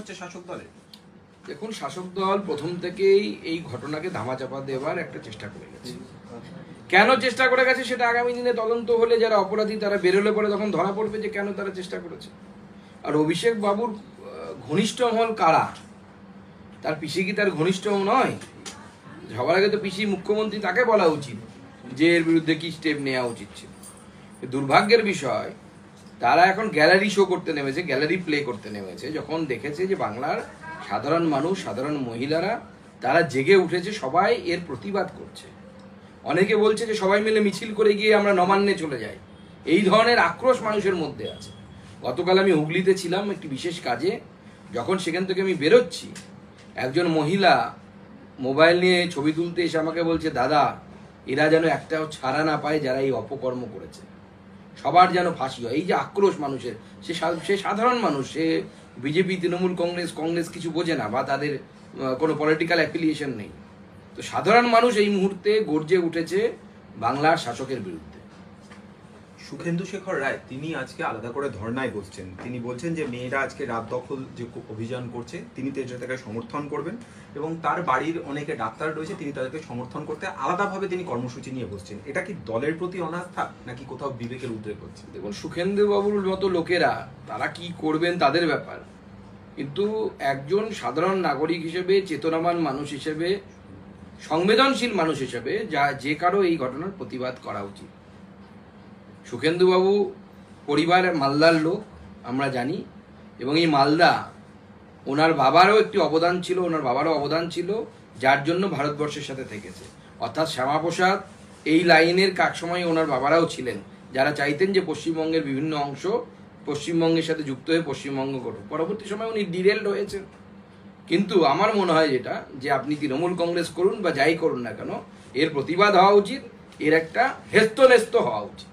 হচ্ছে শাসক দলের? দেখুন, শাসক দল প্রথম থেকেই এই ঘটনাকে ধামাচাপা দেওয়ার একটা চেষ্টা করে গেছে। কেন চেষ্টা করে গেছে সেটা আগামী দিনে তদন্ত হলে যারা অপরাধী তারা বেরোলে পরে তখন ধরা পড়বে যে কেন তারা চেষ্টা করেছে। আর অভিষেক বাবুর ঘনিষ্ঠ মহল কারা? তার পিসি কি তার ঘনিষ্ঠ নয়? সবার আগে তো পিসি মুখ্যমন্ত্রী, তাকে বলা উচিত যে এর বিরুদ্ধে কি স্টেপ নেওয়া উচিত ছিল। দুর্ভাগ্যের বিষয়, তারা এখন গ্যালারি শো করতে নেমেছে, গ্যালারি প্লে করতে নেমেছে, যখন দেখেছে যে বাংলার সাধারণ মানুষ, সাধারণ মহিলারা তারা জেগে উঠেছে, সবাই এর প্রতিবাদ করছে। অনেকে বলছে যে সবাই মিলে মিছিল করে গিয়ে আমরা নবান্নে চলে যাই। এই ধরনের আক্রোশ মানুষের মধ্যে আছে। গতকাল আমি হুগলিতে ছিলাম একটি বিশেষ কাজে, যখন সেখান থেকে আমি বেরোচ্ছি, একজন মহিলা মোবাইল নিয়ে ছবি তুলতে এসে আমাকে বলছে, দাদা এরা যেন একটাও ছাড়া না পায় যারা এই অপকর্ম করেছে, সবার যেন ফাঁসি হয়। এই যে আক্রোশ মানুষের, সে সাধারণ মানুষ, সে বিজেপি, তৃণমূল, কংগ্রেস কিছু বোঝে না, বা তাদের কোনো পলিটিক্যাল অ্যাফিলিয়েশন নেই। তো সাধারণ মানুষ এই মুহূর্তে গর্জে উঠেছে বাংলার শাসকের বিরুদ্ধে। সুখেন্দু শেখর রায় তিনি আজকে আলাদা করে ধর্নায় বসছেন। তিনি বলছেন যে মেয়েরা আজকে রাত দখল যে অভিযান করছে তিনি তাকে সমর্থন করবেন, এবং তার বাড়ির অনেকে ডাক্তার রয়েছে, তিনি তাদেরকে সমর্থন করতে আলাদাভাবে তিনি কর্মসূচি নিয়ে বসছেন। এটা কি দলের প্রতি অনাস্থা নাকি কোথাও বিবেকের উদ্রেক হচ্ছে? দেখুন, সুখেন্দু বাবুর মতো লোকেরা তারা কি করবেন তাদের ব্যাপার, কিন্তু একজন সাধারণ নাগরিক হিসেবে, চেতনাবান মানুষ হিসেবে, সংবেদনশীল মানুষ হিসেবে যে কারো এই ঘটনার প্রতিবাদ করা উচিত। সুখেন্দুবাবু পরিবার মালদার লোক আমরা জানি, এবং এই মালদা ওনার বাবারও একটি অবদান ছিল, ওনার বাবারও অবদান ছিল, যার জন্য ভারতবর্ষের সাথে থেকেছে। অর্থাৎ শ্যামাপ্রসাদ এই লাইনের সময় ওনার বাবারাও ছিলেন, যারা চাইতেন যে পশ্চিমবঙ্গের বিভিন্ন অংশ পশ্চিমবঙ্গের সাথে যুক্ত হয়ে পশ্চিমবঙ্গ গঠন। পরবর্তী সময় উনি ডিরেলড হয়েছেন। কিন্তু আমার মনে হয় যেটা, যে আপনি তৃণমূল কংগ্রেস করুন বা যাই করুন না কেন, এর প্রতিবাদ হওয়া উচিত, এর একটা হেস্তনেস্ত হওয়া উচিত।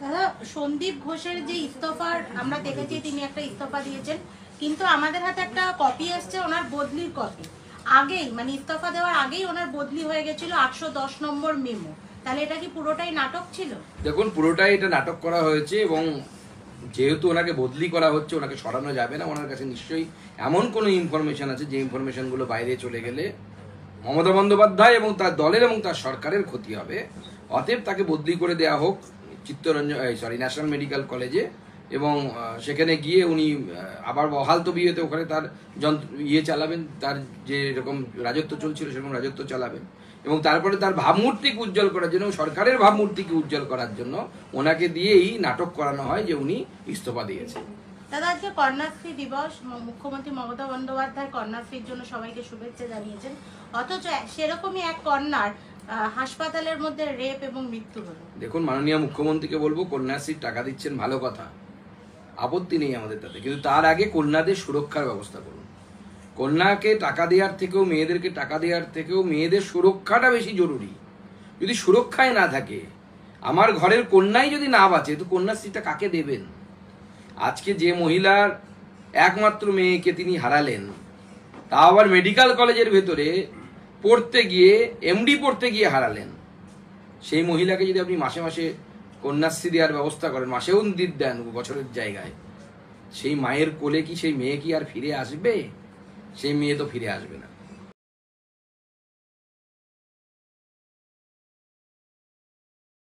দাদা, সন্দীপ ঘোষের যে ইস্তফার আমরা দেখেছি, তিনি একটা ইস্তফা দিয়েছেন, কিন্তু আমাদের হাতে একটা কপি আসছে ওনার বদলির কপি। আগেই মানে ইস্তফা দেওয়ার আগেই ওনার বদলি হয়ে গেছিল 810 নম্বর মেমো। তাহলে এটা কি পুরোটাই নাটক ছিল? দেখুন, পুরোটাই এটা নাটক করা হয়েছে, এবং যেহেতু ওনাকে বদলি করা হচ্ছে, ওনাকে সরানো যাবে না। ওনার কাছে নিশ্চয়ই এমন কোনো ইনফরমেশন আছে যে ইনফরমেশনগুলো বাইরে চলে গেলে মমতা বন্দ্যোপাধ্যায় এবং তার দলের এবং তার সরকারের ক্ষতি হবে। অতএব তাকে বদলি করে দেওয়া হোক ন্যাশনাল মেডিকেল কলেজে, এবং সেখানে গিয়ে উনি আবার বহাল তবিয়তে ওখানে তার চালাবেন, তার যে এরকম রাজত্ব চলছিল সেরকম রাজত্ব চালাবেন, এবং তারপরে তার ভাবমূর্তিকে উজ্জ্বল করার জন্য, সরকারের ভাবমূর্তিকে উজ্জ্বল করার জন্য ওনাকে দিয়েই নাটক করানো হয় যে উনি ইস্তফা দিয়েছেন। দাদা, আজকে কন্যাশ্রী দিবস, মুখ্যমন্ত্রী মমতা বন্দ্যোপাধ্যায় কন্যাশ্রীর জন্য সবাইকে শুভেচ্ছা জানিয়েছেন, অথচ সেরকমই এক কন্যার হাসপাতালের মধ্যে রেপ এবং মৃত্যু হলো। দেখুন, মাননীয় মুখ্যমন্ত্রীকে বলবো, কন্যাশ্রীর টাকা দিচ্ছেন, ভালো কথা, আপত্তি নেই আমাদের তাতে, কিন্তু তার আগে কন্যাদের সুরক্ষার ব্যবস্থা করুন। কন্যাকে টাকা দেওয়ার থেকেও, মেয়েদেরকে টাকা দেওয়ার থেকেও মেয়েদের সুরক্ষাটা বেশি জরুরি। যদি সুরক্ষায় না থাকে, আমার ঘরের কন্যাই যদি না বাঁচে, তো কন্যাশ্রীটা কাকে দেবেন? আজকে যে মহিলার একমাত্র মেয়েকে তিনি হারালেন, তা আবার মেডিকেল কলেজের ভেতরে পড়তে গিয়ে, এমডি পড়তে গিয়ে হারালেন, সেই মহিলাকে যদি আপনি মাসে মাসে কন্যাশ্রী দেওয়ার ব্যবস্থা করেন, মাসেও দেন বছরের জায়গায়, সেই মায়ের কোলে কি সেই মেয়ে কি আর ফিরে আসবে? সেই মেয়ে তো ফিরে আসবে না।